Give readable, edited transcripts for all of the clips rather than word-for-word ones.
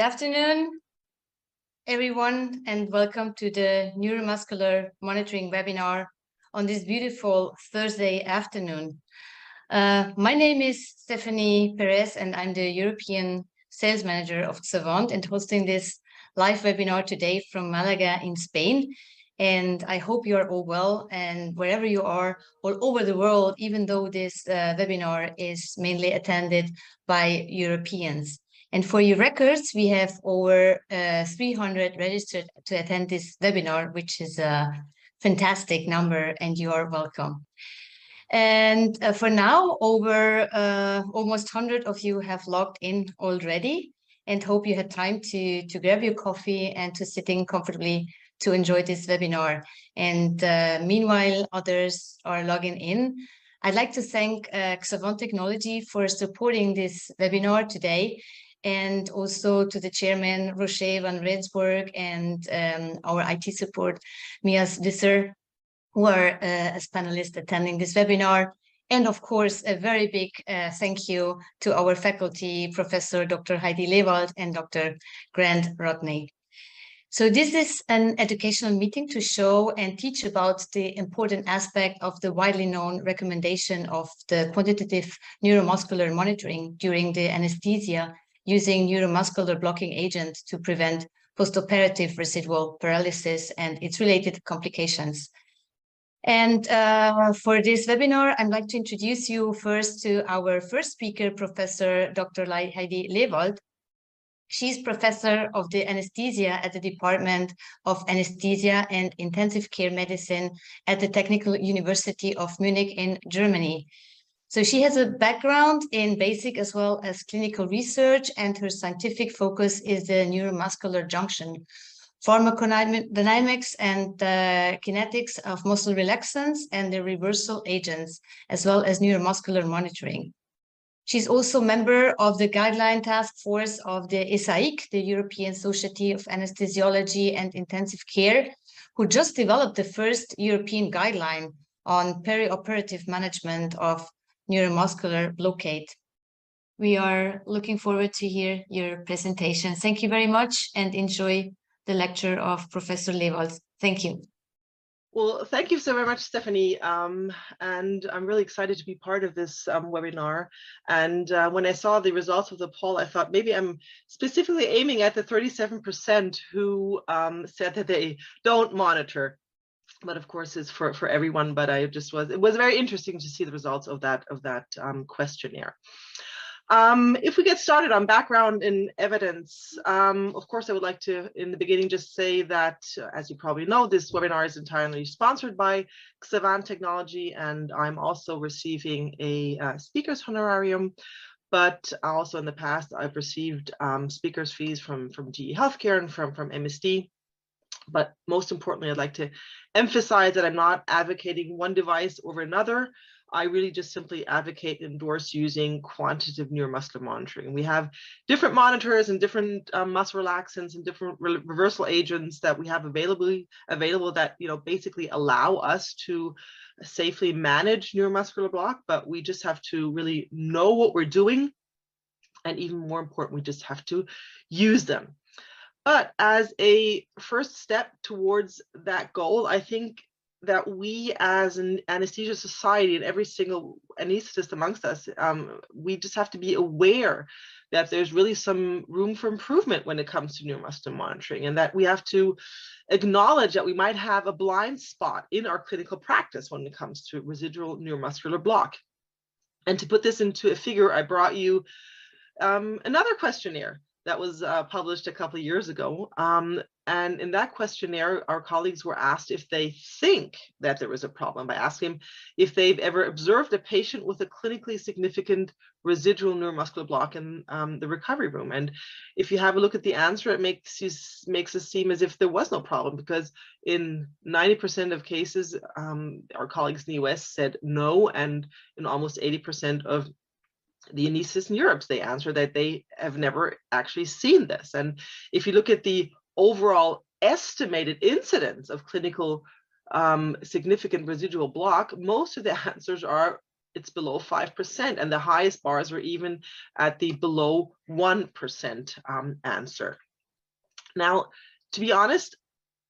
Good afternoon, everyone, and welcome to the Neuromuscular Monitoring webinar on this beautiful Thursday afternoon. My name is Stephanie Perez, and I'm the European Sales Manager of Xavant and hosting this live webinar today from Malaga in Spain. And I hope you are all well, and wherever you are, all over the world, even though this webinar is mainly attended by Europeans. And for your records, we have over 300 registered to attend this webinar, which is a fantastic number, and you are welcome. And for now, over almost 100 of you have logged in already, and hope you had time to grab your coffee and to sitting comfortably to enjoy this webinar. And meanwhile, others are logging in. I'd like to thank Xavant Technology for supporting this webinar today, and also to the chairman, Rocher van Rensburg, and our IT support, Mias Visser, who are as panelists attending this webinar. And of course, a very big thank you to our faculty, Professor Dr. Heidi Lewald and Dr. Grant Rodney. So this is an educational meeting to show and teach about the important aspect of the widely known recommendation of the quantitative neuromuscular monitoring during the anesthesia using neuromuscular blocking agent to prevent postoperative residual paralysis and its related complications. And for this webinar, I'd like to introduce you first to our first speaker, Professor Dr. Heidi Lewald. She's professor of the anesthesia at the Department of Anesthesia and Intensive Care Medicine at the Technical University of Munich in Germany. So she has a background in basic as well as clinical research, and her scientific focus is the neuromuscular junction, pharmacodynamics and kinetics of muscle relaxants and the reversal agents, as well as neuromuscular monitoring. She's also member of the guideline task force of the ESAIC, the European Society of Anesthesiology and Intensive Care, who just developed the first European guideline on perioperative management of neuromuscular blockade. We are looking forward to hear your presentation. Thank you very much, and enjoy the lecture of Professor Lewald. Thank you. Well, thank you so very much, Stephanie. And I'm really excited to be part of this webinar. And when I saw the results of the poll, I thought maybe I'm specifically aiming at the 37% who said that they don't monitor. But of course, it's for everyone. But it was very interesting to see the results of that questionnaire. If we get started on background and evidence, of course, I would like to, in the beginning, just say that, as you probably know, this webinar is entirely sponsored by Xavant Technology, and I'm also receiving a speaker's honorarium. But also in the past, I've received speaker's fees from GE Healthcare and from MSD. But most importantly, I'd like to emphasize that I'm not advocating one device over another. I really just simply advocate and endorse using quantitative neuromuscular monitoring. We have different monitors and different muscle relaxants and different reversal agents that we have available that basically allow us to safely manage neuromuscular block, but we just have to really know what we're doing, and even more important, we just have to use them. But as a first step towards that goal, I think that we as an anesthesia society and every single anesthetist amongst us, we just have to be aware that there's really some room for improvement when it comes to neuromuscular monitoring, and that we have to acknowledge that we might have a blind spot in our clinical practice when it comes to residual neuromuscular block. And to put this into a figure, I brought you another questionnaire that was published a couple of years ago. And in that questionnaire, our colleagues were asked if they think that there was a problem by asking if they've ever observed a patient with a clinically significant residual neuromuscular block in the recovery room. And if you have a look at the answer, it makes it seem as if there was no problem, because in 90% of cases, our colleagues in the US said no, and in almost 80% of the anesthetists in Europe, they answer that they have never actually seen this. And if you look at the overall estimated incidence of clinical significant residual block, most of the answers are it's below 5%, and the highest bars were even at the below 1% answer. Now, to be honest,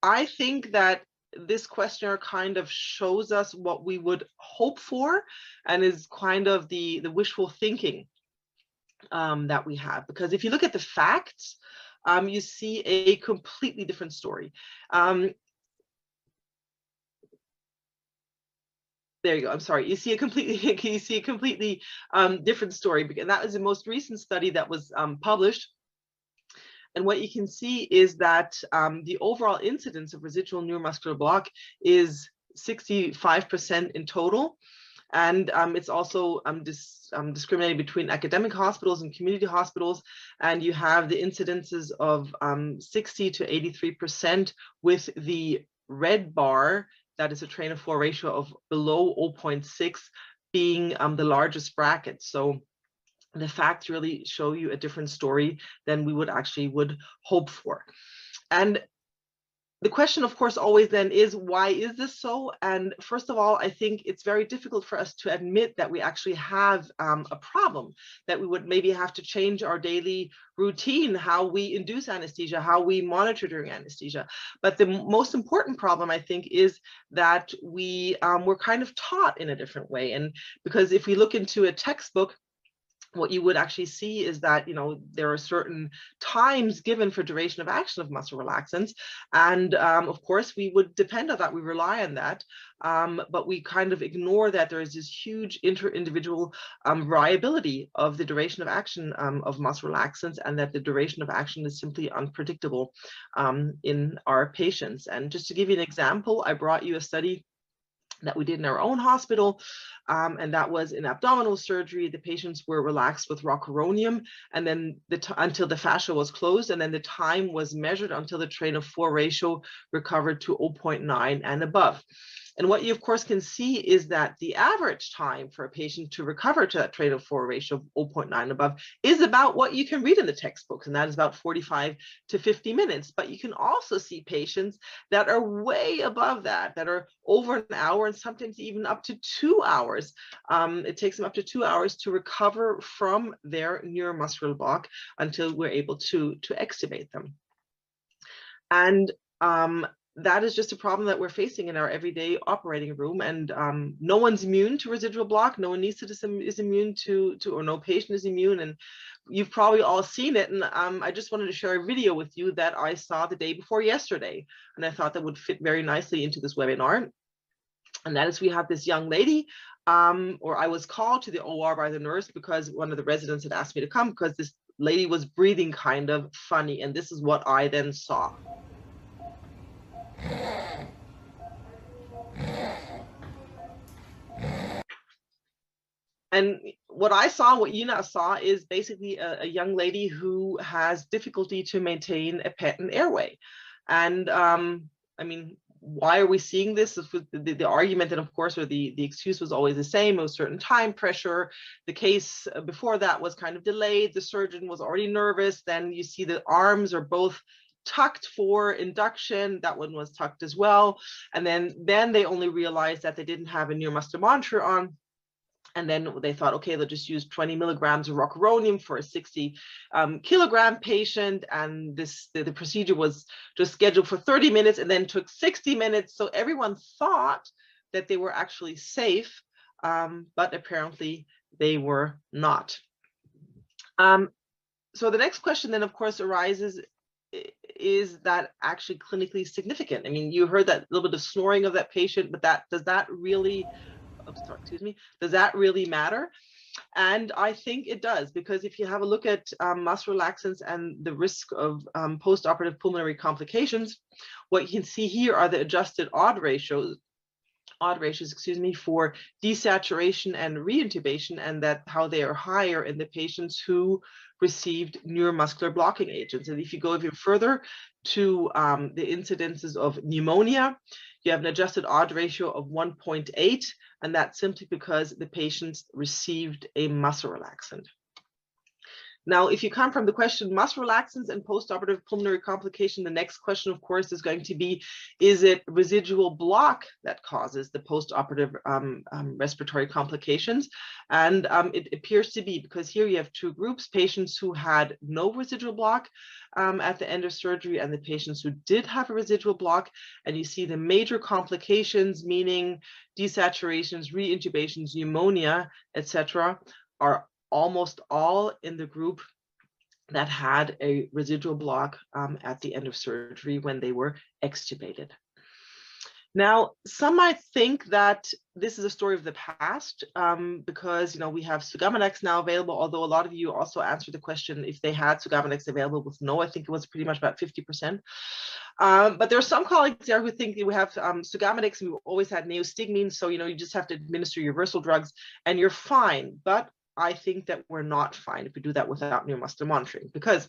I think that this questionnaire kind of shows us what we would hope for, and is kind of the wishful thinking that we have. Because if you look at the facts, you see a completely different story. There you go. I'm sorry. You see a completely different story, because that was the most recent study that was published. And what you can see is that the overall incidence of residual neuromuscular block is 65% in total. And it's also discriminating between academic hospitals and community hospitals. And you have the incidences of 60 to 83% with the red bar, that is a train of floor ratio of below 0.6 being the largest bracket. So the facts really show you a different story than we would hope for. And the question, of course, always then is, why is this so? And first of all, I think it's very difficult for us to admit that we actually have a problem, that we would maybe have to change our daily routine, how we induce anesthesia, how we monitor during anesthesia. But the most important problem, I think, is that we're kind of taught in a different way. And because if we look into a textbook, what you would actually see is that, there are certain times given for duration of action of muscle relaxants. And of course, we would depend on that. We rely on that. But we kind of ignore that there is this huge inter-individual variability of the duration of action of muscle relaxants, and that the duration of action is simply unpredictable in our patients. And just to give you an example, I brought you a study that we did in our own hospital, and that was in abdominal surgery. The patients were relaxed with rocuronium, and then until the fascia was closed, and then the time was measured until the train of floor ratio recovered to 0.9 and above. And what you, of course, can see is that the average time for a patient to recover to that train of floor ratio of 0.9 above is about what you can read in the textbooks, and that is about 45 to 50 minutes. But you can also see patients that are way above that, that are over an hour, and sometimes even up to 2 hours. It takes them up to 2 hours to recover from their neuromuscular block until we're able to extubate them. And that is just a problem that we're facing in our everyday operating room. And no one's immune to residual block. No one is immune to, or no patient is immune. And you've probably all seen it. And I just wanted to share a video with you that I saw the day before yesterday. And I thought that would fit very nicely into this webinar. And that is, we have this young lady, or I was called to the OR by the nurse because one of the residents had asked me to come because this lady was breathing kind of funny. And this is what I then saw. And what I saw, what you now saw, is basically a young lady who has difficulty to maintain a patent airway. And I mean, why are we seeing this? The argument, and of course, or the excuse was always the same. It was certain time pressure. The case before that was kind of delayed. The surgeon was already nervous. Then you see the arms are both tucked for induction. That one was tucked as well. And then they only realized that they didn't have a neuromuscular monitor on. And then they thought, okay, they'll just use 20 milligrams of rocuronium for a 60 kilogram patient. And the procedure was just scheduled for 30 minutes and then took 60 minutes. So everyone thought that they were actually safe, but apparently they were not. So the next question then, of course, arises, is that actually clinically significant? I mean, you heard that little bit of snoring of that patient, but does that really matter? And I think it does, because if you have a look at muscle relaxants and the risk of post-operative pulmonary complications, what you can see here are the adjusted odd ratios, for desaturation and reintubation, and that how they are higher in the patients who received neuromuscular blocking agents. And if you go even further to the incidences of pneumonia, you have an adjusted odd ratio of 1.8, and that's simply because the patients received a muscle relaxant. Now, if you come from the question muscle relaxants and postoperative pulmonary complication, the next question, of course, is going to be, is it residual block that causes the postoperative respiratory complications? And it appears to be, because here you have two groups, patients who had no residual block at the end of surgery and the patients who did have a residual block. And you see the major complications, meaning desaturations, reintubations, pneumonia, etc., are almost all in the group that had a residual block at the end of surgery when they were extubated. Now, some might think that this is a story of the past because, we have Sugammadex now available, although a lot of you also answered the question if they had Sugammadex available with no. I think it was pretty much about 50%. But there are some colleagues there who think that we have Sugammadex and we've always had neostigmine, so, you just have to administer your reversal drugs and you're fine. But I think that we're not fine if we do that without neuromuscular monitoring, because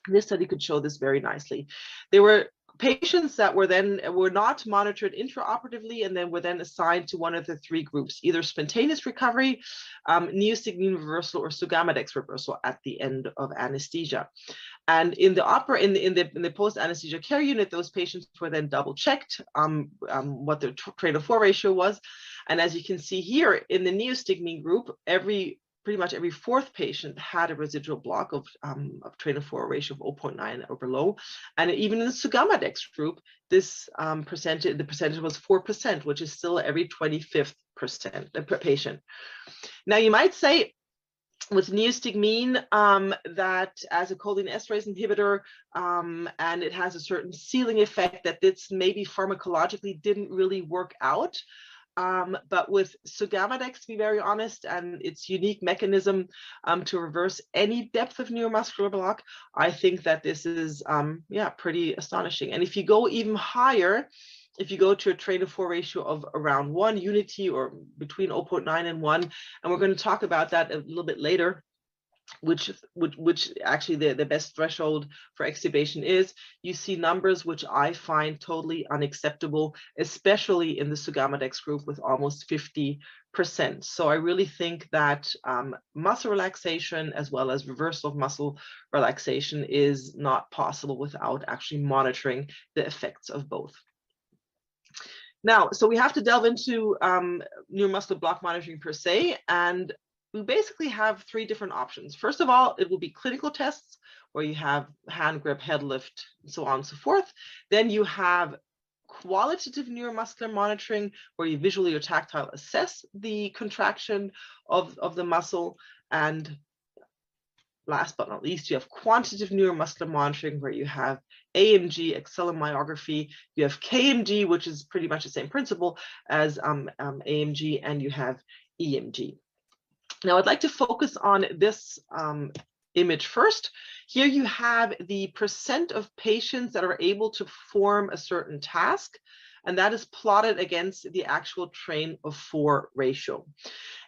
this study could show this very nicely. There were patients that were not monitored intraoperatively and then were then assigned to one of the three groups, either spontaneous recovery, neostigmine reversal, or Sugammadex reversal at the end of anesthesia. And in the post anesthesia care unit, those patients were then double checked what their Trainer 4 ratio was. And as you can see here in the neostigmine group, pretty much every fourth patient had a residual block of Trainer 4 ratio of 0.9 or below. And even in the Sugammadex group, this the percentage was 4%, which is still every 25th patient. Now, you might say with neostigmine that as a cholinesterase inhibitor, and it has a certain ceiling effect, that this maybe pharmacologically didn't really work out. But with Sugammadex, to be very honest, and its unique mechanism to reverse any depth of neuromuscular block, I think that this is, pretty astonishing. And if you go even higher, if you go to a Trainer 4 ratio of around 1 unity or between 0.9 and 1, and we're going to talk about that a little bit later, which actually the best threshold for extubation is, you see numbers which I find totally unacceptable, especially in the Sugammadex group with almost 50%. So I really think that muscle relaxation as well as reversal of muscle relaxation is not possible without actually monitoring the effects of both. Now, so we have to delve into neuromuscular block monitoring per se, and we basically have three different options. First of all, it will be clinical tests where you have hand grip, head lift, and so on and so forth. Then you have qualitative neuromuscular monitoring where you visually or tactile assess the contraction of the muscle. And last but not least, you have quantitative neuromuscular monitoring where you have AMG, accelerometry, you have KMG, which is pretty much the same principle as AMG, and you have EMG. Now, I'd like to focus on this image first. Here you have the percent of patients that are able to perform a certain task, and that is plotted against the actual Train of 4 ratio.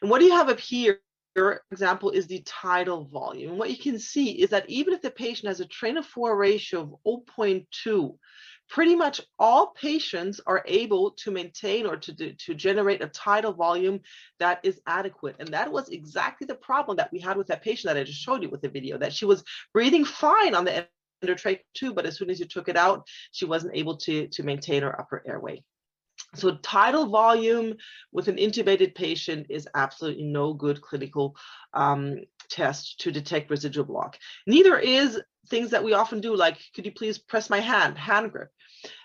And what do you have up here, for example, is the tidal volume. And what you can see is that even if the patient has a Train of 4 ratio of 0.2, pretty much all patients are able to maintain or to generate a tidal volume that is adequate. And that was exactly the problem that we had with that patient that I just showed you with the video, that she was breathing fine on the endotracheal tube, but as soon as you took it out, she wasn't able to maintain her upper airway. So tidal volume with an intubated patient is absolutely no good clinical test to detect residual block. Neither is things that we often do, like, could you please press my hand grip.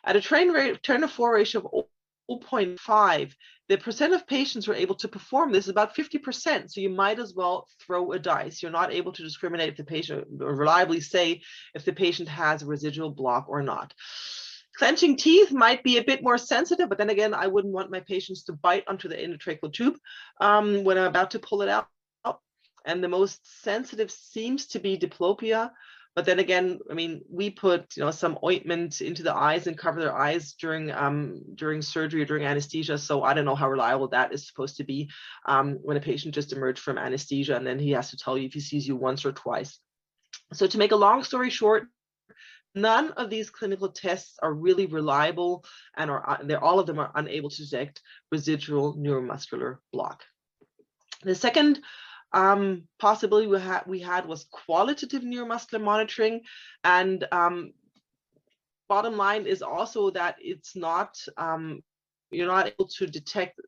At a Trainer 4 ratio of 0.5, the percent of patients who are able to perform this is about 50%. So you might as well throw a dice. You're not able to discriminate if the patient, or reliably say if the patient has a residual block or not. Clenching teeth might be a bit more sensitive, but then again, I wouldn't want my patients to bite onto the endotracheal tube when I'm about to pull it out. And the most sensitive seems to be diplopia. But then again, I mean, we put some ointment into the eyes and cover their eyes during surgery or during anesthesia. So I don't know how reliable that is supposed to be when a patient just emerged from anesthesia and then he has to tell you if he sees you once or twice. So to make a long story short, none of these clinical tests are really reliable, and all of them are unable to detect residual neuromuscular block. The second possibility we had was qualitative neuromuscular monitoring, and bottom line is also that it's not you're not able to detect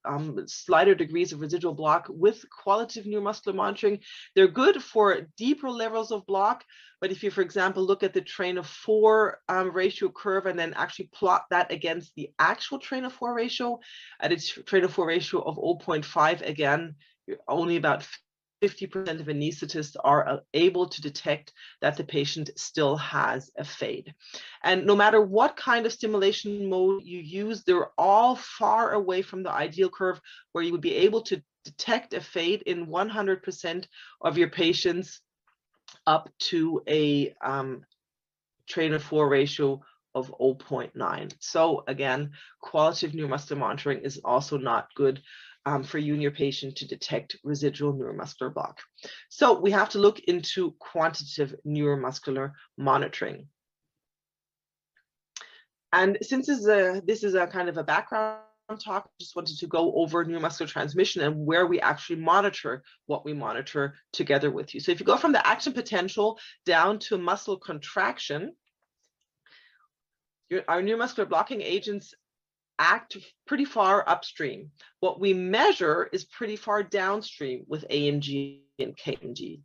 slighter degrees of residual block with qualitative neuromuscular monitoring. They're good for deeper levels of block, but if you, for example, look at the train of 4 ratio curve and then actually plot that against the actual train of 4 ratio, at its train of 4 ratio of 0.5, again, you're only about 50% of anesthetists are able to detect that the patient still has a fade. And no matter what kind of stimulation mode you use, they're all far away from the ideal curve where you would be able to detect a fade in 100% of your patients up to a train of 4 ratio of 0.9. So again, qualitative neuromuscular monitoring is also not good for you and your patient to detect residual neuromuscular block. So we have to look into quantitative neuromuscular monitoring. And since this is a kind of a background talk, I just wanted to go over neuromuscular transmission and where we actually monitor what we monitor together with you. So if you go from the action potential down to muscle contraction, our neuromuscular blocking agents act pretty far upstream. What we measure is pretty far downstream with AMG and KMG.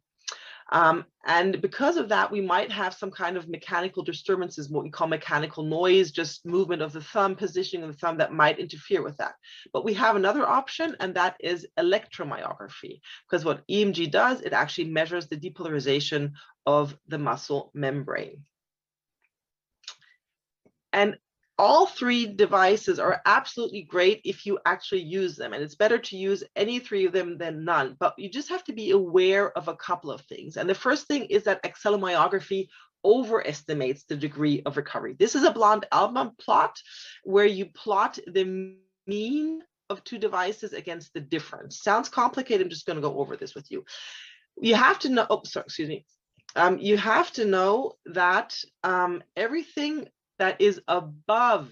And because of that, we might have some kind of mechanical disturbances, what we call mechanical noise, just movement of the thumb, positioning of the thumb that might interfere with that. But we have another option, and that is electromyography, because what EMG does, it actually measures the depolarization of the muscle membrane. And all 3 devices are absolutely great if you actually use them, and it's better to use any 3 of them than none, but you just have to be aware of a couple of things. And the first thing is that acceleromyography overestimates the degree of recovery. This is a Blonde-Altman plot where you plot the mean of 2 devices against the difference. Sounds complicated. I'm just going to go over this with you. You have to know, you have to know that everything that is above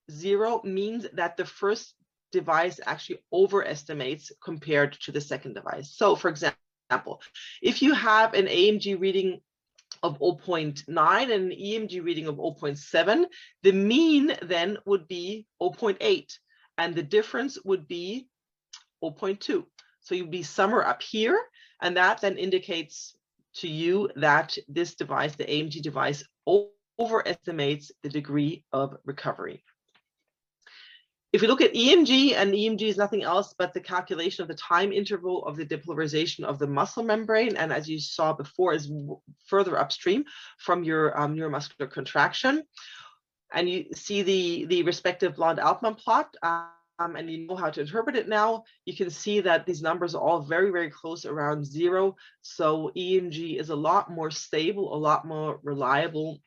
0 means that the first device actually overestimates compared to the second device. So for example, if you have an AMG reading of 0.9 and an EMG reading of 0.7, the mean then would be 0.8 and the difference would be 0.2. So you'd be somewhere up here, and that then indicates to you that this device, the AMG device, overestimates the degree of recovery. If you look at EMG, and EMG is nothing else but the calculation of the time interval of the depolarization of the muscle membrane, and as you saw before, is further upstream from your neuromuscular contraction. And you see the respective Blonde-Altman plot, and you know how to interpret it now. You can see that these numbers are all very, very close, around 0. So EMG is a lot more stable, a lot more reliable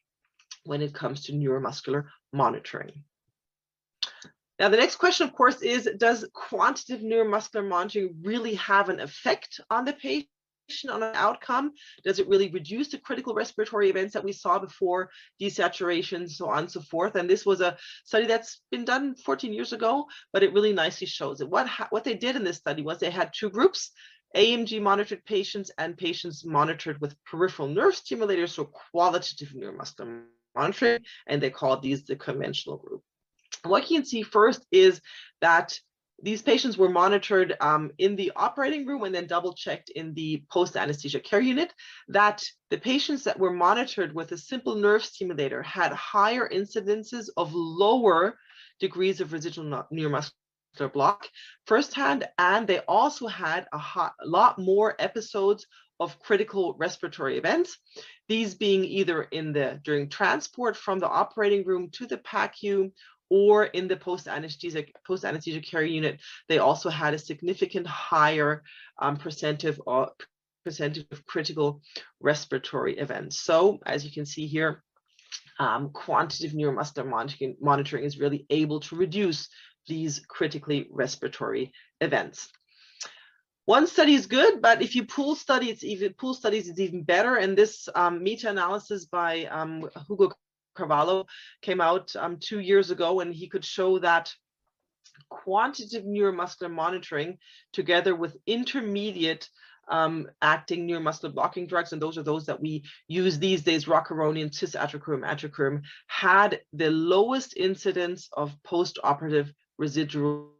when it comes to neuromuscular monitoring. Now, the next question, of course, is, does quantitative neuromuscular monitoring really have an effect on the patient, on an outcome? Does it really reduce the critical respiratory events that we saw before, desaturation, so on and so forth? And this was a study that's been done 14 years ago, but it really nicely shows it. What they did in this study was they had 2 groups, AMG monitored patients and patients monitored with peripheral nerve stimulators, so qualitative neuromuscular monitoring, and they called these the conventional group. What you can see first is that these patients were monitored in the operating room and then double-checked in the post-anesthesia care unit, that the patients that were monitored with a simple nerve stimulator had higher incidences of lower degrees of residual neuromuscular block firsthand, and they also had a lot more episodes of critical respiratory events, these being either during transport from the operating room to the PACU or in the post-anesthesia care unit. They also had a significant higher percentage of critical respiratory events. So as you can see here, quantitative neuromuscular monitoring is really able to reduce these critically respiratory events. One study is good, but if you pool studies, it's even better. And this meta-analysis by Hugo Carvalho came out 2 years ago, and he could show that quantitative neuromuscular monitoring together with intermediate acting neuromuscular blocking drugs, and those are those that we use these days, rocuronium, cisatracurm, atracurm, had the lowest incidence of post-operative residual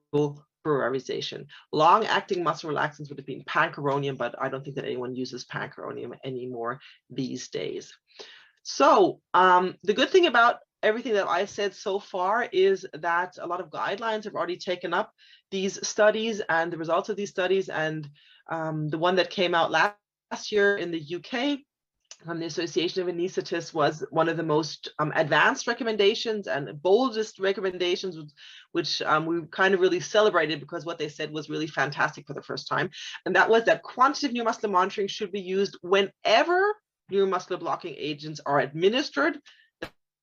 pluralization. Long-acting muscle relaxants would have been pancuronium, but I don't think that anyone uses pancuronium anymore these days. So the good thing about everything that I said so far is that a lot of guidelines have already taken up these studies and the results of these studies, and the one that came out last year in the UK from the Association of Anesthetists was one of the most advanced recommendations and boldest recommendations, which we kind of really celebrated because what they said was really fantastic for the first time. And that was that quantitative neuromuscular monitoring should be used whenever neuromuscular blocking agents are administered.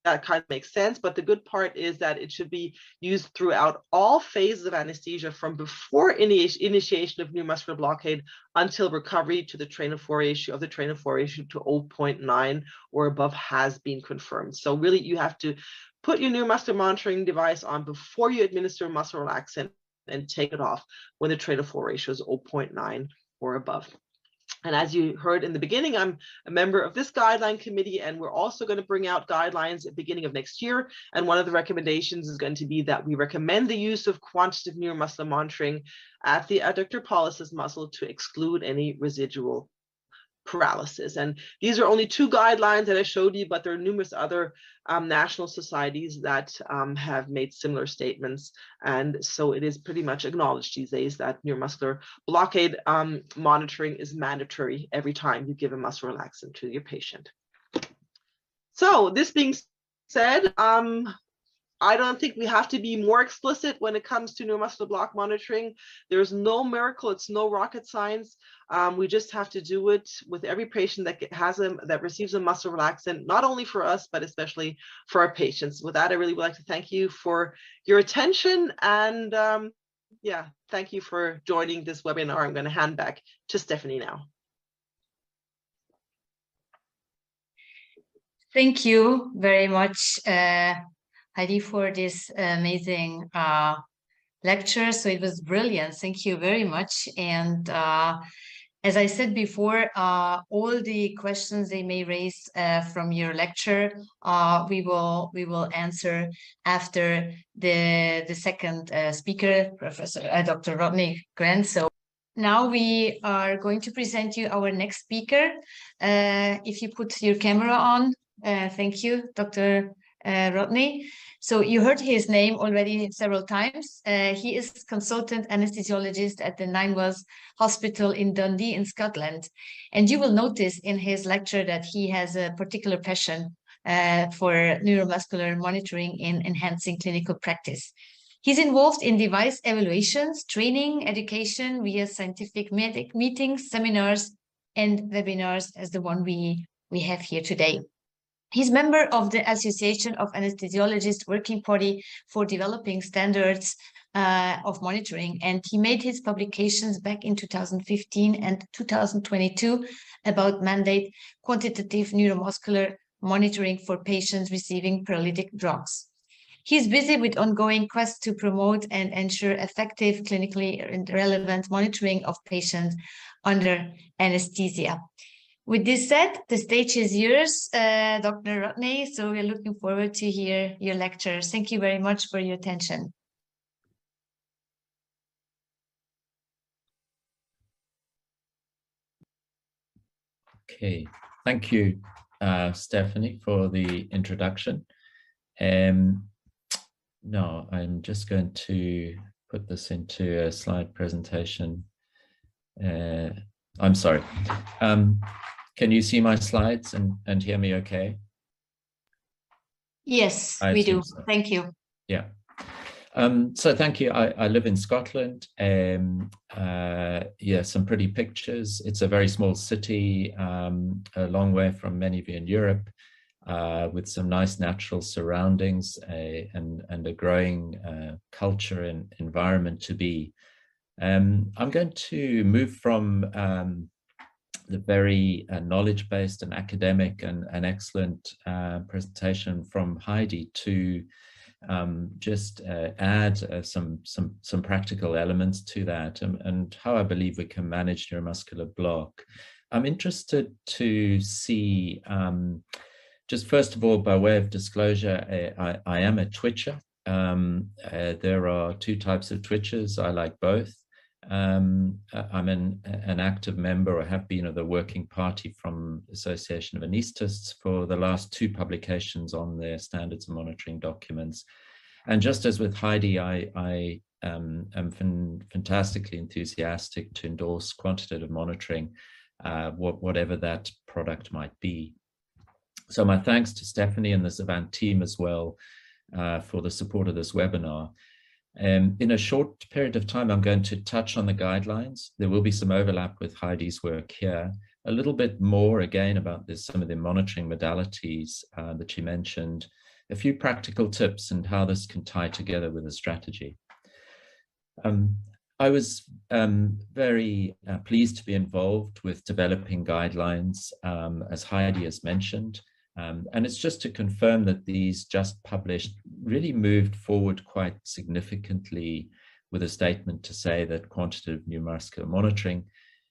That kind of makes sense, but the good part is that it should be used throughout all phases of anesthesia, from before initiation of neuromuscular blockade until recovery to the train of flow ratio, to 0.9 or above has been confirmed. So really, you have to put your neuromuscular monitoring device on before you administer a muscle relaxant and take it off when the train of flow ratio is 0.9 or above. And as you heard in the beginning, I'm a member of this guideline committee, and we're also going to bring out guidelines at the beginning of next year. And one of the recommendations is going to be that we recommend the use of quantitative neuromuscular monitoring at the adductor pollicis muscle to exclude any residual paralysis. And these are only two guidelines that I showed you, but there are numerous other national societies that have made similar statements. And so it is pretty much acknowledged these days that neuromuscular blockade monitoring is mandatory every time you give a muscle relaxant to your patient. So this being said, I don't think we have to be more explicit when it comes to neuromuscular block monitoring. There's no miracle, it's no rocket science. We just have to do it with every patient that receives a muscle relaxant, not only for us, but especially for our patients. With that, I really would like to thank you for your attention, and yeah, thank you for joining this webinar. I'm going to hand back to Stephanie now. Thank you very much, Heidi, for this amazing lecture. So it was brilliant. Thank you very much. And as I said before, all the questions they may raise from your lecture, we will answer after the second speaker, Professor Dr. Rodney Grant. So now we are going to present you our next speaker. If you put your camera on, thank you, Dr. Rodney. So you heard his name already several times. He is consultant anesthesiologist at the Ninewells Hospital in Dundee in Scotland. And you will notice in his lecture that he has a particular passion for neuromuscular monitoring in enhancing clinical practice. He's involved in device evaluations, training, education via scientific meetings, seminars, and webinars as the one we have here today. He's member of the Association of Anesthesiologists Working Party for developing standards of monitoring, and he made his publications back in 2015 and 2022 about mandate quantitative neuromuscular monitoring for patients receiving paralytic drugs. He's busy with ongoing quests to promote and ensure effective, clinically relevant monitoring of patients under anesthesia. With this said, the stage is yours, Dr. Rodney, so we're looking forward to hear your lecture. Thank you very much for your attention. Okay, thank you, Stephanie, for the introduction. Now, I'm just going to put this into a slide presentation. I'm sorry. Can you see my slides and hear me okay? Yes, we do. So. Thank you. Yeah. So thank you. I live in Scotland. Yeah, some pretty pictures. It's a very small city, a long way from many of you in Europe, with some nice natural surroundings and a growing culture and environment to be. I'm going to move from the very knowledge-based and academic and excellent presentation from Heidi to just add some practical elements to that, and how I believe we can manage neuromuscular block. I'm interested to see, just first of all, by way of disclosure, I am a twitcher. There are two types of twitchers. I like both. I'm an active member, or have been, of the working party from Association of Anaesthetists for the last 2 publications on their standards of monitoring documents. And just as with Heidi, I am fantastically enthusiastic to endorse quantitative monitoring, whatever that product might be. So my thanks to Stephanie and the Xavant team as well for the support of this webinar. In a short period of time, I'm going to touch on the guidelines. There will be some overlap with Heidi's work here. A little bit more again about some of the monitoring modalities that she mentioned, a few practical tips and how this can tie together with a strategy. I was very pleased to be involved with developing guidelines, as Heidi has mentioned. And it's just to confirm that these just published really moved forward quite significantly with a statement to say that quantitative neuromuscular monitoring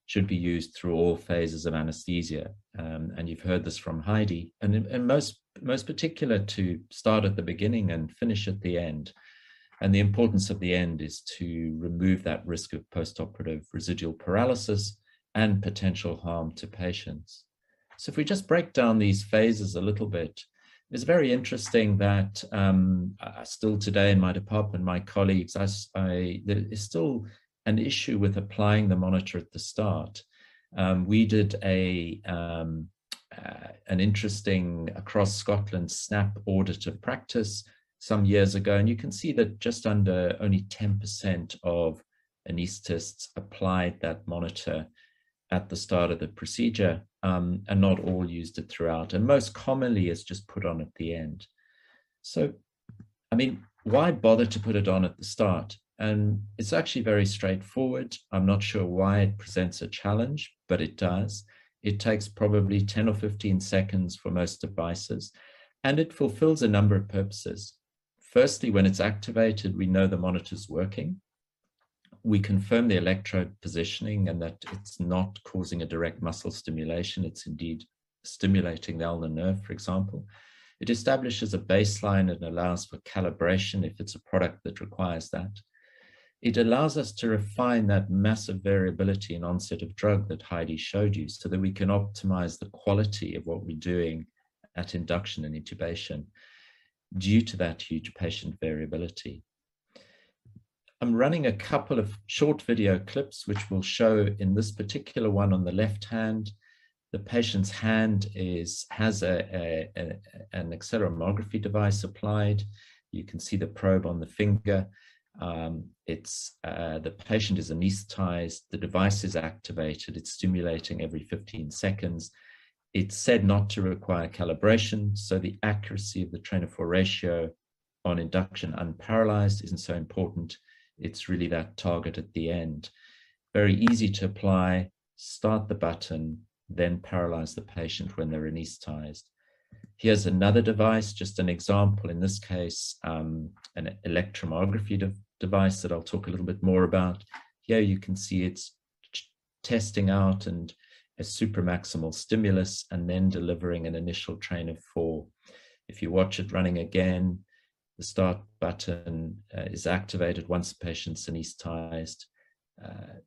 should be used through all phases of anesthesia. And you've heard this from Heidi, and most particular to start at the beginning and finish at the end. And the importance of the end is to remove that risk of postoperative residual paralysis and potential harm to patients. So if we just break down these phases a little bit, it's very interesting that still today in my department, my colleagues, there is still an issue with applying the monitor at the start. We did an interesting across Scotland SNAP audit of practice some years ago, and you can see that just under only 10% of anaesthetists applied that monitor at the start of the procedure, and not all used it throughout. And most commonly it's just put on at the end. So, I mean, why bother to put it on at the start? And it's actually very straightforward. I'm not sure why it presents a challenge, but it does. It takes probably 10 or 15 seconds for most devices, and it fulfills a number of purposes. Firstly, when it's activated, we know the monitor's working. We confirm the electrode positioning and that it's not causing a direct muscle stimulation. It's indeed stimulating the ulnar nerve, for example. It establishes a baseline and allows for calibration if it's a product that requires that. It allows us to refine that massive variability in onset of drug that Heidi showed you, so that we can optimize the quality of what we're doing at induction and intubation due to that huge patient variability. I'm running a couple of short video clips which will show, in this particular one on the left hand, the patient's hand has an accelerometry device applied. You can see the probe on the finger. The patient is anesthetized, the device is activated, it's stimulating every 15 seconds. It's said not to require calibration, so the accuracy of the train-to-4 ratio on induction unparalyzed isn't so important. It's really that target at the end. Very easy to apply, start the button, then paralyze the patient when they're anesthetized. Here's another device, just an example, in this case, an electromyography device that I'll talk a little bit more about. Here you can see it's testing out and a supramaximal stimulus and then delivering an initial train of 4. If you watch it running again, the start button is activated once the patient's anesthetized,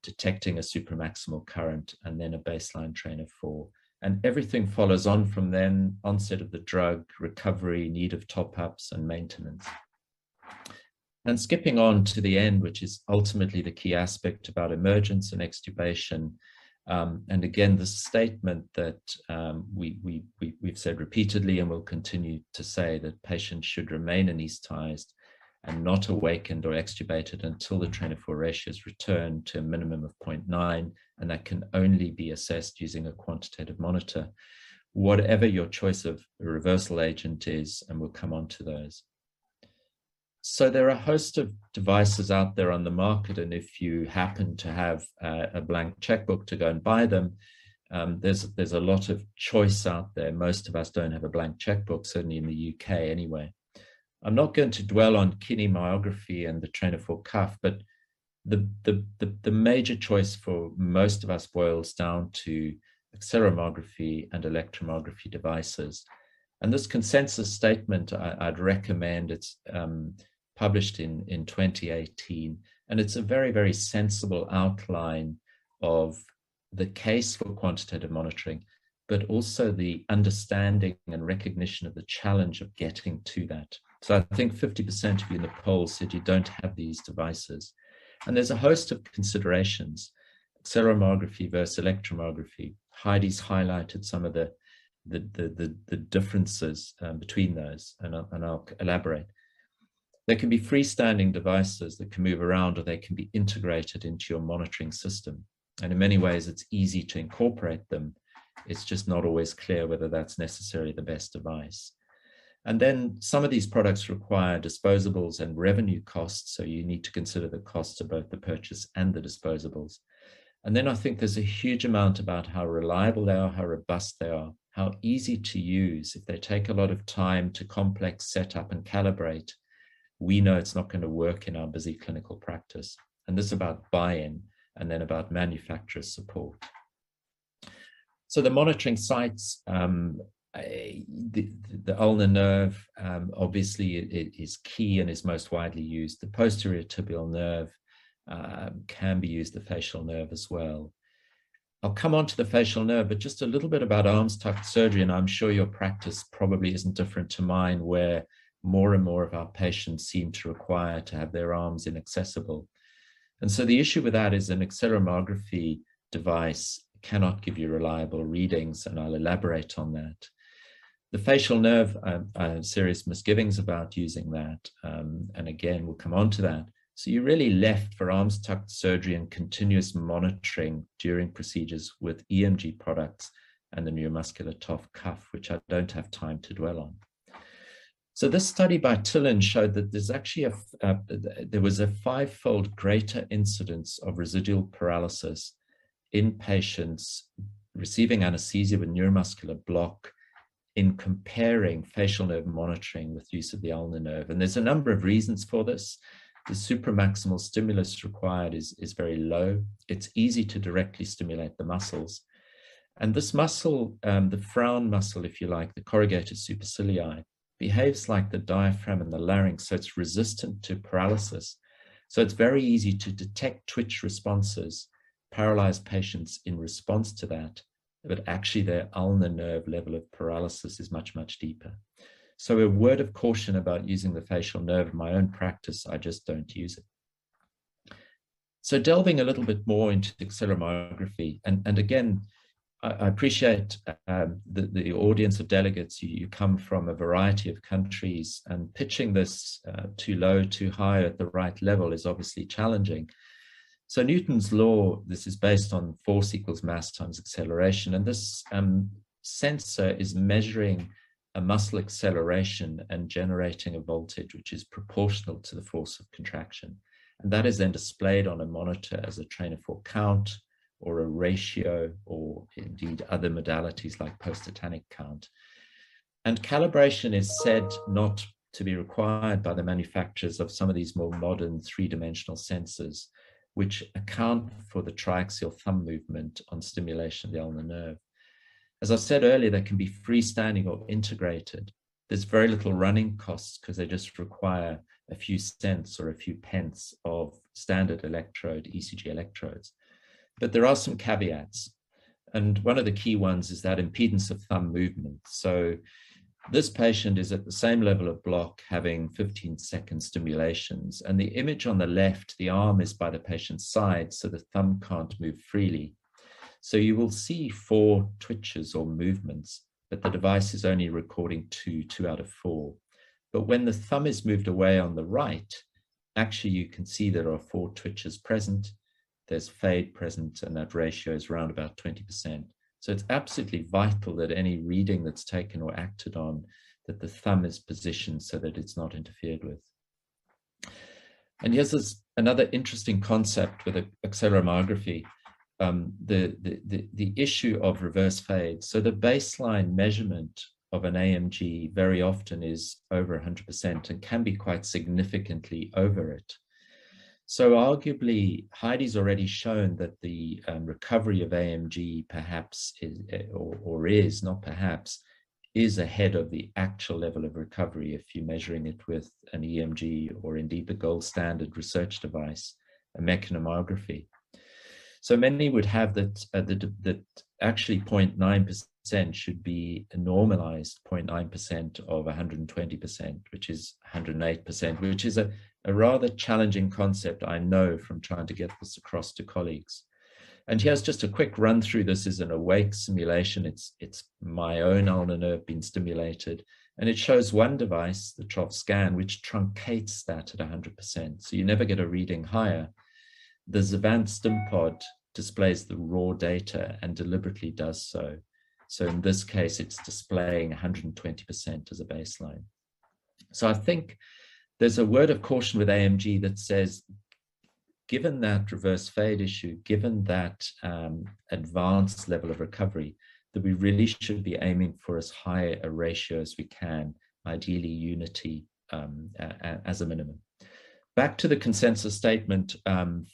detecting a supramaximal current and then a baseline train of 4. And everything follows on from then: onset of the drug, recovery, need of top-ups, and maintenance. And skipping on to the end, which is ultimately the key aspect about emergence and extubation. And again, the statement that we've said repeatedly and will continue to say, that patients should remain anesthetized and not awakened or extubated until the train-to-4 ratio is returned to a minimum of 0.9, and that can only be assessed using a quantitative monitor, whatever your choice of reversal agent is, and we'll come on to those. So there are a host of devices out there on the market, and if you happen to have a blank checkbook to go and buy them, there's a lot of choice out there. Most of us don't have a blank checkbook, certainly in the UK anyway. I'm not going to dwell on kinemyography and the trainer for cuff, but the major choice for most of us boils down to accelerometry and electromyography devices. And this consensus statement, I'd recommend, it's published in 2018, and it's a very, very sensible outline of the case for quantitative monitoring, but also the understanding and recognition of the challenge of getting to that. So I think 50% of you in the poll said you don't have these devices. And there's a host of considerations, accelerometry versus electromyography. Heidi's highlighted some of the differences between those, and I'll elaborate. There can be freestanding devices that can move around, or they can be integrated into your monitoring system. And in many ways, it's easy to incorporate them. It's just not always clear whether that's necessarily the best device. And then some of these products require disposables and revenue costs, so you need to consider the costs of both the purchase and the disposables. And then I think there's a huge amount about how reliable they are, how robust they are, how easy to use. If they take a lot of time to complex setup and calibrate, we know it's not going to work in our busy clinical practice. And this is about buy-in, and then about manufacturer support. So the monitoring sites, the ulnar nerve, obviously it is key and is most widely used. The posterior tibial nerve can be used, the facial nerve as well. I'll come on to the facial nerve, but just a little bit about arms tucked surgery, and I'm sure your practice probably isn't different to mine, where more and more of our patients seem to require to have their arms inaccessible. And so the issue with that is an accelerometry device cannot give you reliable readings, and I'll elaborate on that. The facial nerve, I have serious misgivings about using that, and again, we'll come on to that. So you're really left for arms tucked surgery and continuous monitoring during procedures with EMG products and the neuromuscular TOF cuff, which I don't have time to dwell on. So this study by Tillen showed that there's actually there was a 5-fold greater incidence of residual paralysis in patients receiving anesthesia with neuromuscular block in comparing facial nerve monitoring with use of the ulnar nerve. And there's a number of reasons for this. The supramaximal stimulus required is very low. It's easy to directly stimulate the muscles. And this muscle, the frown muscle, if you like, the corrugated supercilii, behaves like the diaphragm and the larynx, so it's resistant to paralysis. So it's very easy to detect twitch responses, paralyze patients in response to that, but actually their ulnar nerve level of paralysis is much, much deeper. So a word of caution about using the facial nerve. In my own practice, I just don't use it. So delving a little bit more into accelerometry, and again, I appreciate the audience of delegates. You come from a variety of countries, and pitching this too low, too high at the right level is obviously challenging. So Newton's law, this is based on force equals mass times acceleration, and this sensor is measuring a muscle acceleration and generating a voltage which is proportional to the force of contraction. And that is then displayed on a monitor as a trainer for count, or a ratio, or indeed other modalities like post-tetanic count. And calibration is said not to be required by the manufacturers of some of these more modern 3-dimensional sensors, which account for the triaxial thumb movement on stimulation of the ulnar nerve. As I said earlier, they can be freestanding or integrated. There's very little running costs because they just require a few cents or a few pence of standard electrode, ECG electrodes. But there are some caveats. And one of the key ones is that impedance of thumb movement. So this patient is at the same level of block, having 15-second stimulations. And the image on the left, the arm is by the patient's side, so the thumb can't move freely. So you will see 4 twitches or movements, but the device is only recording 2 out of 4. But when the thumb is moved away on the right, actually you can see there are 4 twitches present. There's fade present, and that ratio is around about 20%. So it's absolutely vital that any reading that's taken or acted on, that the thumb is positioned so that it's not interfered with. And here's another interesting concept with accelerometry, the issue of reverse fade. So the baseline measurement of an AMG very often is over 100% and can be quite significantly over it. So arguably, Heidi's already shown that the recovery of AMG perhaps is, or is, not perhaps, is ahead of the actual level of recovery if you're measuring it with an EMG or indeed the gold standard research device, a mechanomography. So many would have that actually 0.9% should be a normalized 0.9% of 120%, which is 108%, which is a rather challenging concept, I know, from trying to get this across to colleagues. And here's just a quick run through. This is an awake simulation. It's my own ulnar nerve being stimulated. And it shows one device, the trough scan, which truncates that at 100%. So you never get a reading higher. The Xavant stim pod displays the raw data and deliberately does so. So in this case, it's displaying 120% as a baseline. So I think there's a word of caution with AMG that says, given that reverse fade issue, given that advanced level of recovery, that we really should be aiming for as high a ratio as we can, ideally unity as a minimum. Back to the consensus statement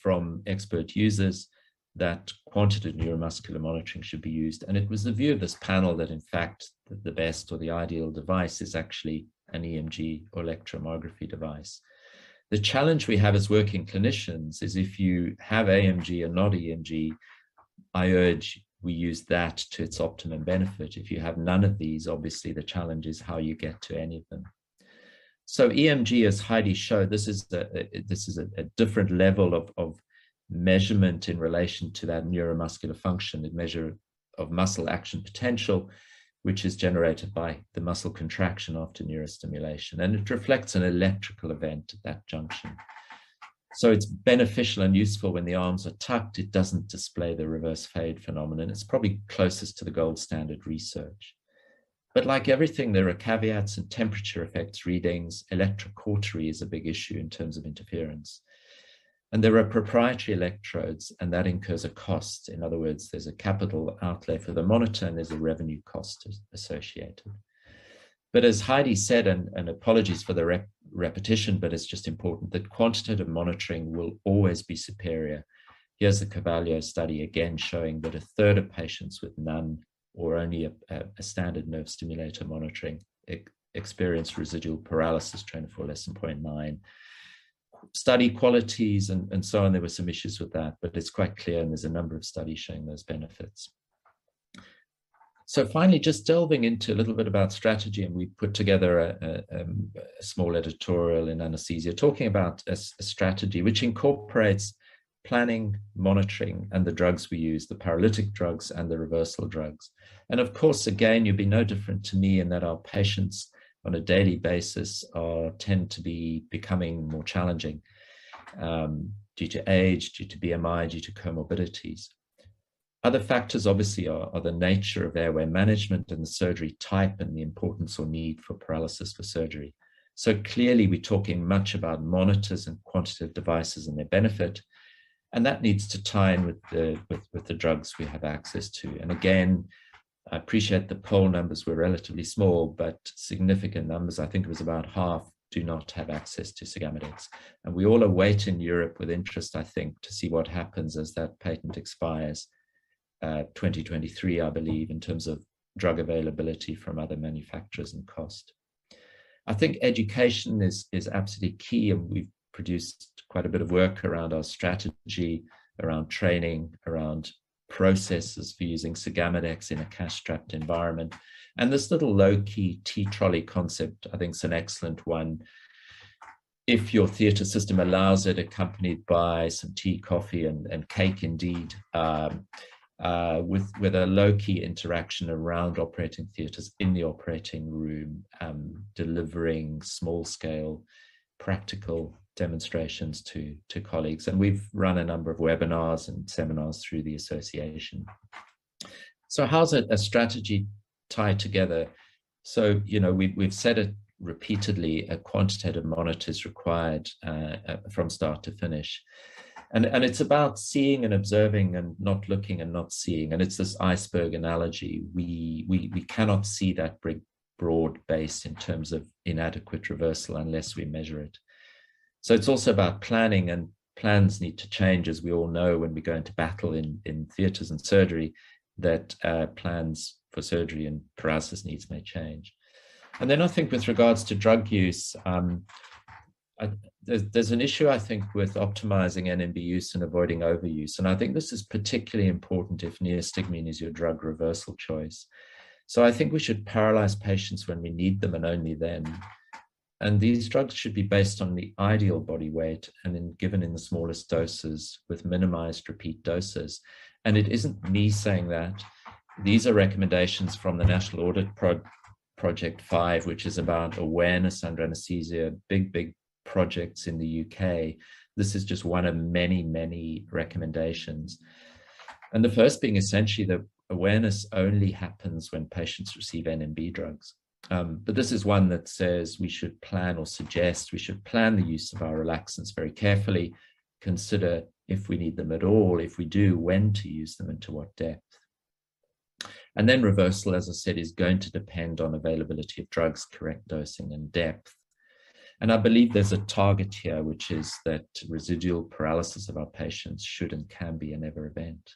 from expert users that quantitative neuromuscular monitoring should be used. And it was the view of this panel that in fact, the best or the ideal device is actually an EMG or electromyography device. The challenge we have as working clinicians is if you have AMG and not EMG, I urge we use that to its optimum benefit. If you have none of these, obviously the challenge is how you get to any of them. So EMG, as Heidi showed, this is a different level of measurement in relation to that neuromuscular function, a measure of muscle action potential, which is generated by the muscle contraction after neurostimulation. And it reflects an electrical event at that junction. So it's beneficial and useful when the arms are tucked. It doesn't display the reverse fade phenomenon. It's probably closest to the gold standard research. But like everything, there are caveats and temperature effects readings. Electrocautery is a big issue in terms of interference. And there are proprietary electrodes, and that incurs a cost. In other words, there's a capital outlay for the monitor, and there's a revenue cost associated. But as Heidi said, and apologies for the repetition, but it's just important that quantitative monitoring will always be superior. Here's the Carvalho study again showing that a third of patients with none or only a standard nerve stimulator monitoring experience residual paralysis trainer for less than 0.9. Study qualities and so on, there were some issues with that, but it's quite clear, and there's a number of studies showing those benefits. So finally, just delving into a little bit about strategy, and we put together a small editorial in Anesthesia talking about a strategy which incorporates planning, monitoring, and the drugs we use, the paralytic drugs and the reversal drugs. And of course, again, you'd be no different to me in that our patients on a daily basis tend to be becoming more challenging due to age, due to BMI, due to comorbidities. Other factors obviously are the nature of airway management and the surgery type and the importance or need for paralysis for surgery. So clearly we're talking much about monitors and quantitative devices and their benefit, and that needs to tie in with the drugs we have access to. And again, I appreciate the poll numbers were relatively small, but significant numbers, I think it was about half, do not have access to Sigamedex. And we all await in Europe with interest, I think, to see what happens as that patent expires 2023, I believe, in terms of drug availability from other manufacturers and cost. I think education is absolutely key, and we've produced quite a bit of work around our strategy, around training, around processes for using Sigamedex in a cash-strapped environment. And this little low-key T-trolley concept, I think, is an excellent one. If your theatre system allows it, accompanied by some tea, coffee, and cake indeed, with a low-key interaction around operating theatres in the operating room, delivering small-scale practical demonstrations to colleagues. And we've run a number of webinars and seminars through the association. So how's a strategy tied together? So, you know, we've said it repeatedly, a quantitative monitor is required from start to finish. And it's about seeing and observing and not looking and not seeing. And it's this iceberg analogy. We cannot see that broad-based in terms of inadequate reversal unless we measure it. So it's also about planning, and plans need to change, as we all know when we go into battle in theaters and surgery, that plans for surgery and paralysis needs may change. And then I think with regards to drug use, there's an issue, I think, with optimizing NMB use and avoiding overuse. And I think this is particularly important if neostigmine is your drug reversal choice. So I think we should paralyze patients when we need them and only then. And these drugs should be based on the ideal body weight and given in the smallest doses with minimized repeat doses. And it isn't me saying that. These are recommendations from the National Audit Project 5, which is about awareness under anesthesia, big projects in the UK. This is just one of many, many recommendations. And the first being essentially that awareness only happens when patients receive NMB drugs. But this is one that says we should plan, or suggest we should plan the use of our relaxants very carefully, consider if we need them at all, if we do, when to use them and to what depth. And then reversal, as I said, is going to depend on availability of drugs, correct dosing and depth. And I believe there's a target here, which is that residual paralysis of our patients should and can be a never event.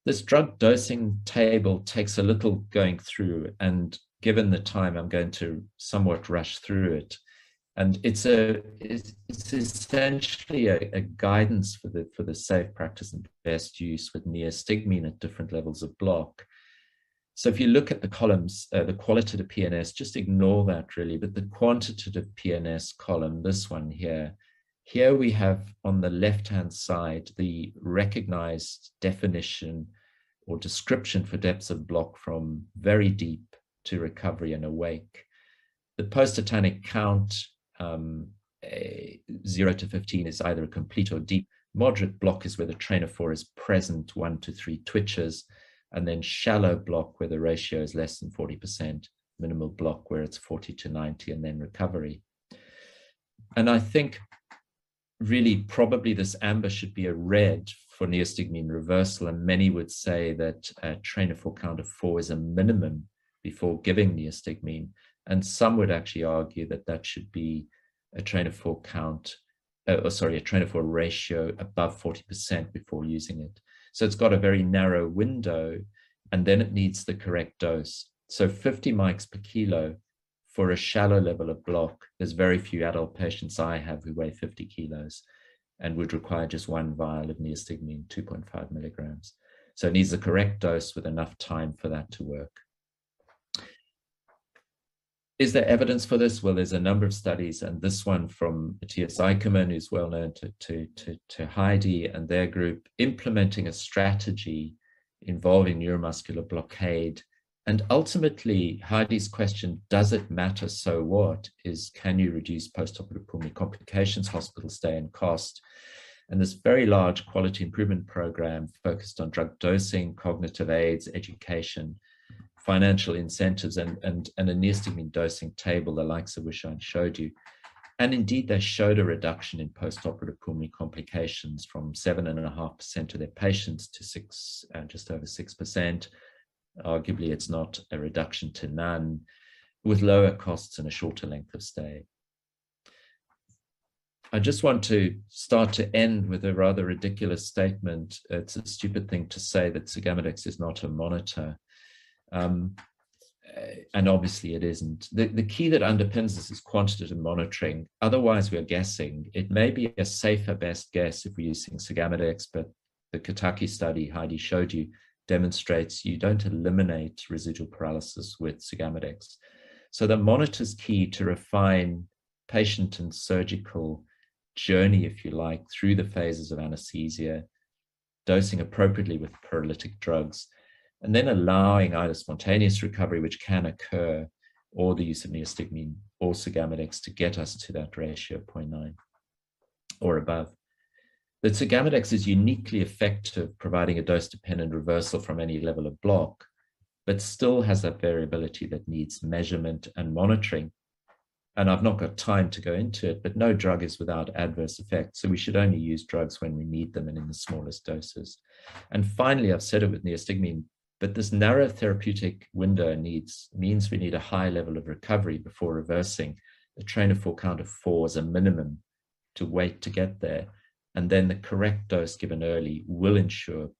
This drug dosing table takes a little going through, and given the time, I'm going to somewhat rush through it. And it's essentially a guidance for the safe practice and best use with neostigmine at different levels of block. So if you look at the columns, the qualitative PNS, just ignore that really, but the quantitative PNS column, this one here we have on the left-hand side, the recognized definition or description for depths of block from very deep to recovery and awake. The post-tetanic count, 0 to 15 is either a complete or deep. Moderate block is where the train of 4 is present, 1 to 3 twitches, and then shallow block where the ratio is less than 40%, minimal block where it's 40 to 90, and then recovery. And I think really probably this amber should be a red for neostigmine reversal, and many would say that a train of 4 count of 4 is a minimum before giving neostigmine, and some would actually argue that that should be a train of 4 count, a train of 4 ratio above 40% before using it. So it's got a very narrow window, and then it needs the correct dose. So 50 mics per kilo for a shallow level of block. There's very few adult patients I have who weigh 50 kilos and would require just 1 vial of neostigmine, 2.5 milligrams. So it needs the correct dose with enough time for that to work. Is there evidence for this? Well, there's a number of studies, and this one from Matthias Eichermann, who's well known to Heidi and their group, implementing a strategy involving neuromuscular blockade. And ultimately, Heidi's question, does it matter, so what, is can you reduce postoperative pulmonary complications, hospital stay and cost? And this very large quality improvement program focused on drug dosing, cognitive aids, education, financial incentives, and a neostigmine dosing table, the likes of which I showed you. And indeed, they showed a reduction in postoperative pulmonary complications from 7.5% of their patients to just over 6%. Arguably, it's not a reduction to none, with lower costs and a shorter length of stay. I just want to start to end with a rather ridiculous statement. It's a stupid thing to say that Xavant is not a monitor. And obviously it isn't. The key that underpins this is quantitative monitoring. Otherwise, we are guessing. It may be a safer best guess if we're using Xavant, but the Kentucky study Heidi showed you demonstrates you don't eliminate residual paralysis with Xavant. So the monitor's key to refine patient and surgical journey, if you like, through the phases of anesthesia, dosing appropriately with paralytic drugs, and then allowing either spontaneous recovery, which can occur, or the use of neostigmine or Xavant to get us to that ratio of 0.9 or above. That Xavant is uniquely effective, providing a dose-dependent reversal from any level of block, but still has that variability that needs measurement and monitoring. And I've not got time to go into it, but no drug is without adverse effects. So we should only use drugs when we need them and in the smallest doses. And finally, I've said it with neostigmine, But this narrow therapeutic window means we need a high level of recovery before reversing. A train of 4 count of 4 is a minimum to wait to get there. And then the correct dose given early will ensure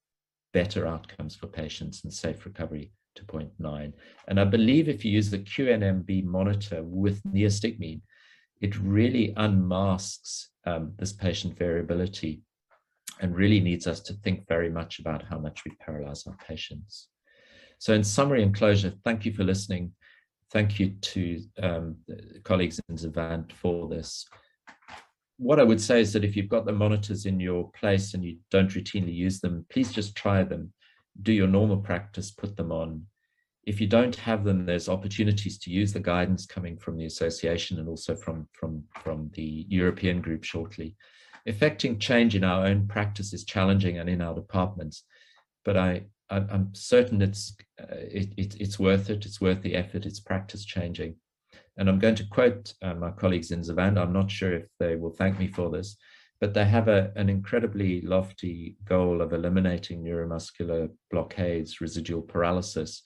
better outcomes for patients and safe recovery to 0.9. And I believe if you use the QNMB monitor with neostigmine, it really unmasks this patient variability and really needs us to think very much about how much we paralyze our patients. So in summary and closure, thank you for listening. Thank you to colleagues in Xavant for this. What I would say is that if you've got the monitors in your place and you don't routinely use them, please just try them. Do your normal practice, put them on. If you don't have them, there's opportunities to use the guidance coming from the association and also from the European group shortly. Effecting change in our own practice is challenging and in our departments, but I'm certain it's worth it. It's worth the effort. It's practice changing. And I'm going to quote my colleagues in Xavant. I'm not sure if they will thank me for this, but they have an incredibly lofty goal of eliminating neuromuscular blockades, residual paralysis.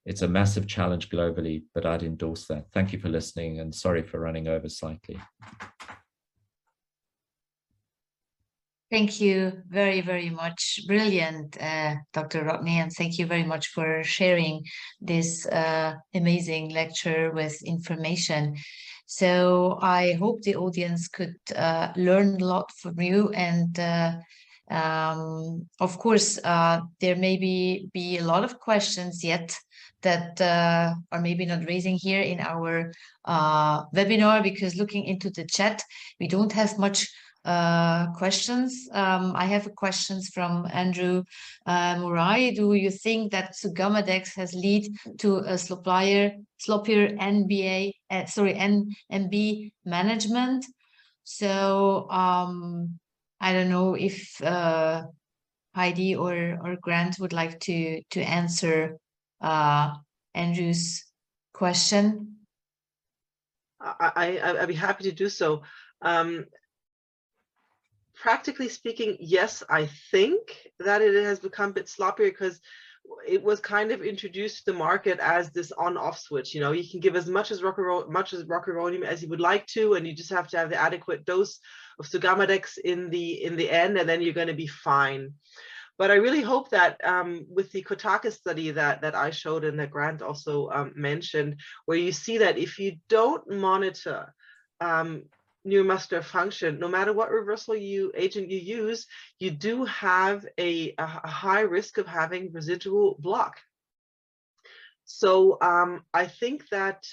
It's a massive challenge globally, but I'd endorse that. Thank you for listening, and sorry for running over slightly. Thank you very, very much. Brilliant, Dr. Rodney, and thank you very much for sharing this amazing lecture with information. So I hope the audience could learn a lot from you, and of course, there may be a lot of questions yet that are maybe not raising here in our webinar, because looking into the chat, we don't have much questions. I have questions from Andrew Murai. Do you think that sugammadex has led to a sloppier NMB management? So I don't know if Heidi or Grant would like to answer Andrew's question. I'd be happy to do so. Practically speaking, yes, I think that it has become a bit sloppier because it was kind of introduced to the market as this on-off switch. You know, you can give as much rocuronium as you would like to, and you just have to have the adequate dose of sugammadex in the end, and then you're going to be fine. But I really hope that with the Kotaka study that I showed and that Grant also mentioned, where you see that if you don't monitor neuromuscular function, no matter what reversal agent you use, you do have a high risk of having residual block. So I think that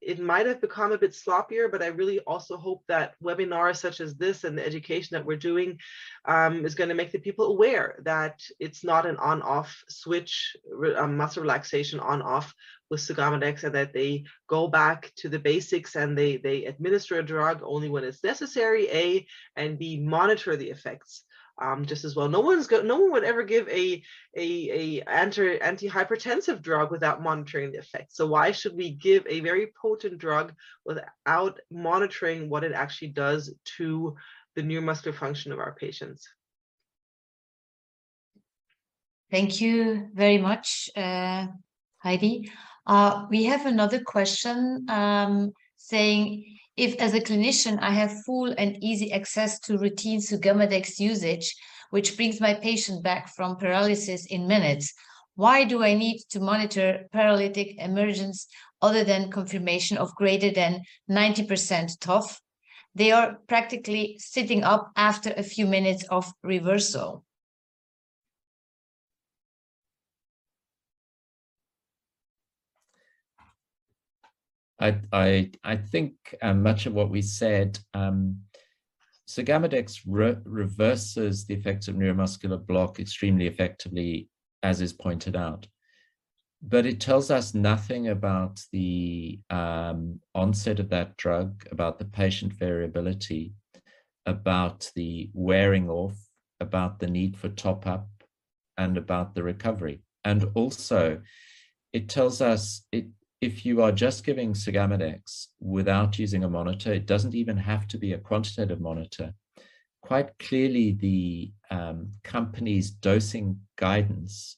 it might have become a bit sloppier, but I really also hope that webinars such as this and the education that we're doing is going to make the people aware that it's not an on-off switch, muscle relaxation on-off with sugammadex, and that they go back to the basics and they administer a drug only when it's necessary, A, and B, monitor the effects. Just as well. No one would ever give a antihypertensive drug without monitoring the effects. So why should we give a very potent drug without monitoring what it actually does to the neuromuscular function of our patients? Thank you very much, Heidi. We have another question saying, if as a clinician I have full and easy access to routine sugammadex usage, which brings my patient back from paralysis in minutes, why do I need to monitor paralytic emergence other than confirmation of greater than 90% TOF? They are practically sitting up after a few minutes of reversal. I think much of what we said, sugammadex reverses the effects of neuromuscular block extremely effectively, as is pointed out. But it tells us nothing about the onset of that drug, about the patient variability, about the wearing off, about the need for top-up, and about the recovery. And also, it tells us if you are just giving sugammadex without using a monitor, it doesn't even have to be a quantitative monitor. Quite clearly, the company's dosing guidance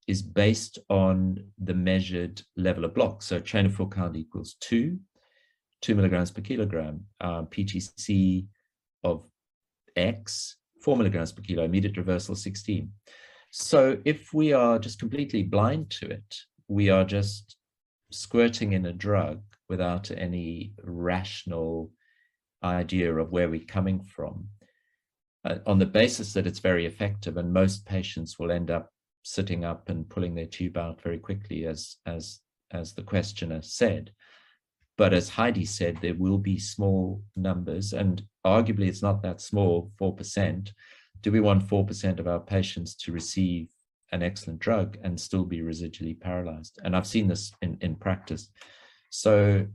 is based on the measured level of block. So chain of 4 count equals 2 milligrams per kilogram, PTC of X, 4 milligrams per kilo, immediate reversal 16. So if we are just completely blind to it, we are just squirting in a drug without any rational idea of where we're coming from, on the basis that it's very effective, and most patients will end up sitting up and pulling their tube out very quickly, as the questioner said. But as Heidi said, there will be small numbers, and arguably it's not that small, 4%. Do we want 4% of our patients to receive an excellent drug and still be residually paralyzed? And I've seen this in practice. So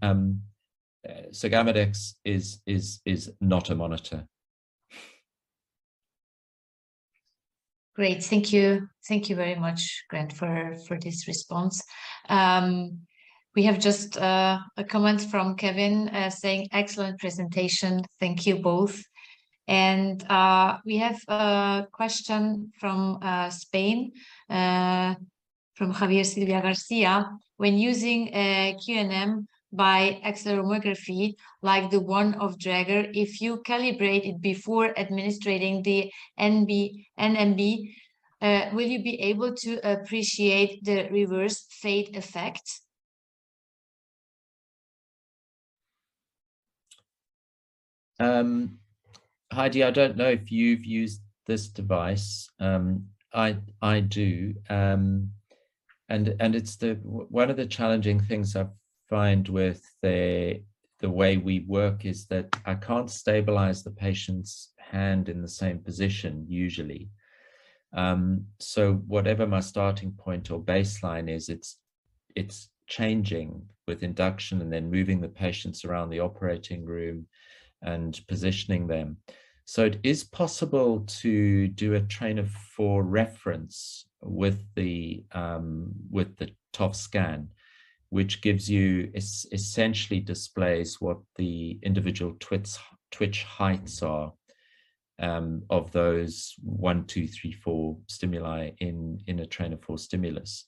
Sagamedex is not a monitor. Great, thank you very much, Grant, for this response. We have just a comment from Kevin saying, excellent presentation, thank you both. And we have a question from Spain, from Javier Silvia Garcia. When using a QNM by accelerometry, like the one of Drager, if you calibrate it before administering the NMB, will you be able to appreciate the reverse fade effect? Heidi, I don't know if you've used this device. I do, and it's one of the challenging things I find with the way we work is that I can't stabilize the patient's hand in the same position usually. So whatever my starting point or baseline is, it's changing with induction and then moving the patients around the operating room and positioning them. So it is possible to do a train of 4 reference with the TOF scan, which gives you, essentially displays what the individual twitch heights are of those 1, 2, 3, 4 stimuli in a train of 4 stimulus.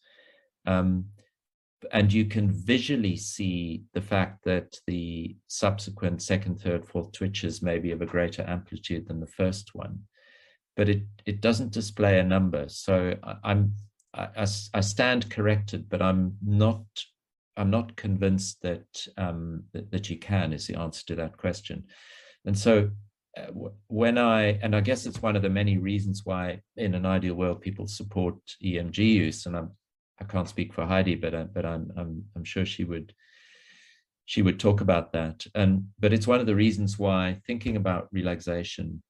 And you can visually see the fact that the subsequent 2nd, 3rd, 4th twitches may be of a greater amplitude than the first one, but it doesn't display a number. So I stand corrected, but I'm not convinced that that you can, is the answer to that question. And so and I guess it's one of the many reasons why in an ideal world people support EMG use, and I can't speak for Heidi, but I'm sure she would talk about that. But it's one of the reasons why thinking about relaxation,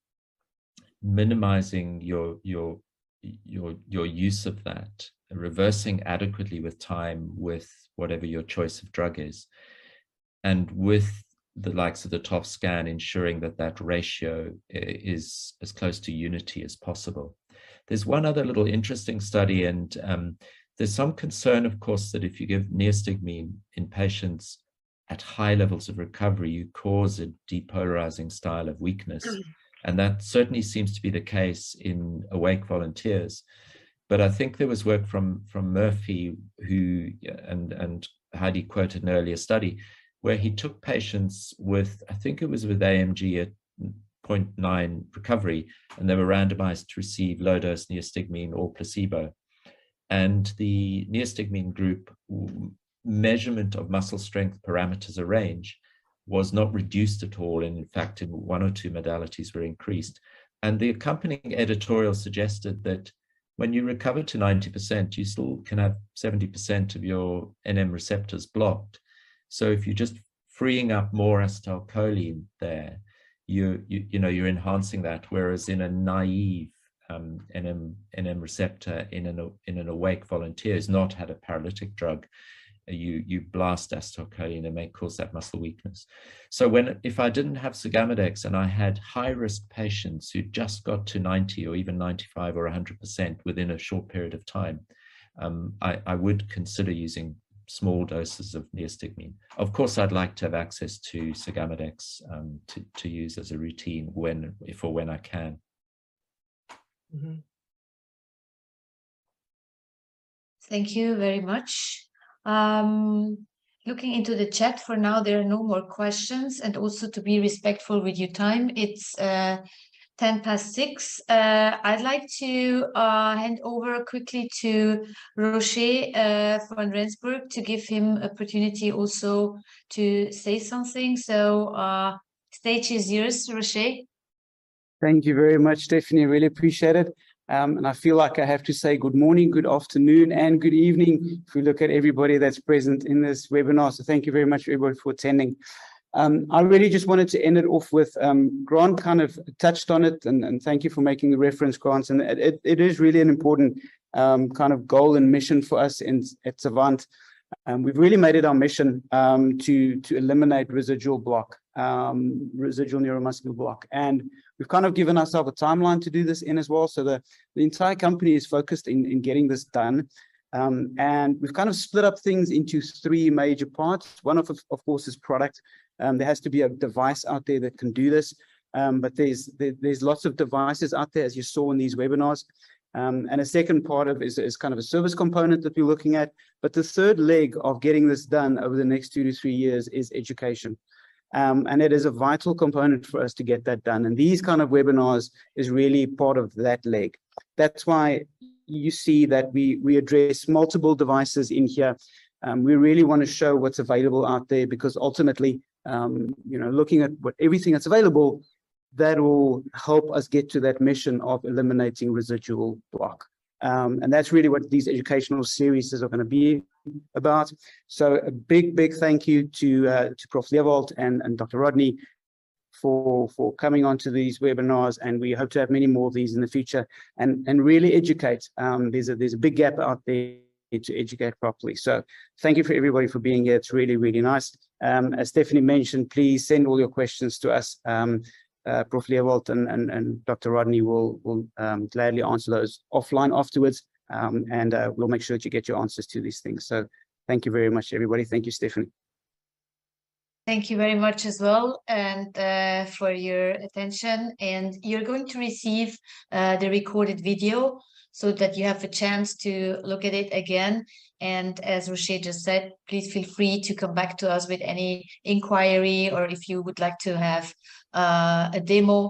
minimizing your use of that, reversing adequately with time with whatever your choice of drug is, and with the likes of the TOF scan, ensuring that ratio is as close to unity as possible. There's one other little interesting study, and there's some concern, of course, that if you give neostigmine in patients at high levels of recovery, you cause a depolarizing style of weakness. And that certainly seems to be the case in awake volunteers. But I think there was work from Murphy, who, and Heidi quoted an earlier study, where he took patients with, I think it was with AMG at 0.9 recovery, and they were randomized to receive low-dose neostigmine or placebo. And the neostigmine group measurement of muscle strength parameters or range was not reduced at all. And in fact, in 1 or 2 modalities were increased. And the accompanying editorial suggested that when you recover to 90%, you still can have 70% of your NM receptors blocked. So if you're just freeing up more acetylcholine there, you're enhancing that. Whereas in a naive NM receptor in an awake volunteer who's not had a paralytic drug, you blast acetylcholine and may cause that muscle weakness. So if I didn't have Sagamedex and I had high-risk patients who just got to 90 or even 95 or 100% within a short period of time, I would consider using small doses of neostigmine. Of course, I'd like to have access to Sagamedex to use as a routine when I can. Mm-hmm. Thank you very much. Looking into the chat for now, there are no more questions, and also to be respectful with your time, it's 6:10. I'd like to hand over quickly to Roger van Rensburg to give him opportunity also to say something. So stage is yours, Roger. Thank you very much, Stephanie. I really appreciate it. And I feel like I have to say good morning, good afternoon, and good evening if we look at everybody that's present in this webinar. So thank you very much, everybody, for attending. I really just wanted to end it off with Grant kind of touched on it, and thank you for making the reference, Grant. And it is really an important kind of goal and mission for us at Xavant. We've really made it our mission to eliminate residual neuromuscular block. And we've kind of given ourselves a timeline to do this in as well. So the entire company is focused in getting this done. And we've kind of split up things into 3 major parts. One of course is product. There has to be a device out there that can do this. But there's lots of devices out there, as you saw in these webinars. And a second part of is kind of a service component that we're looking at. But the third leg of getting this done over the next 2 to 3 years is education. And it is a vital component for us to get that done. And these kind of webinars is really part of that leg. That's why you see that we address multiple devices in here. We really want to show what's available out there, because ultimately, looking at everything that's available, that will help us get to that mission of eliminating residual block. And that's really what these educational series are going to be about. So a big thank you to Prof. Xavant and Dr. Rodney for coming onto these webinars, and we hope to have many more of these in the future and really educate. There's a big gap out there to educate properly. So thank you for everybody for being here. It's really, really nice. As Stephanie mentioned, please send all your questions to us. Prof. Xavant and Dr. Rodney will gladly answer those offline afterwards, and we'll make sure that you get your answers to these things. So thank you very much, everybody. Thank you, Stephanie. Thank you very much as well, and for your attention. And you're going to receive the recorded video so that you have a chance to look at it again. And as Roger just said, please feel free to come back to us with any inquiry, or if you would like to have a demo,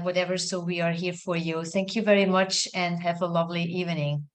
whatever. So we are here for you. Thank you very much, and have a lovely evening.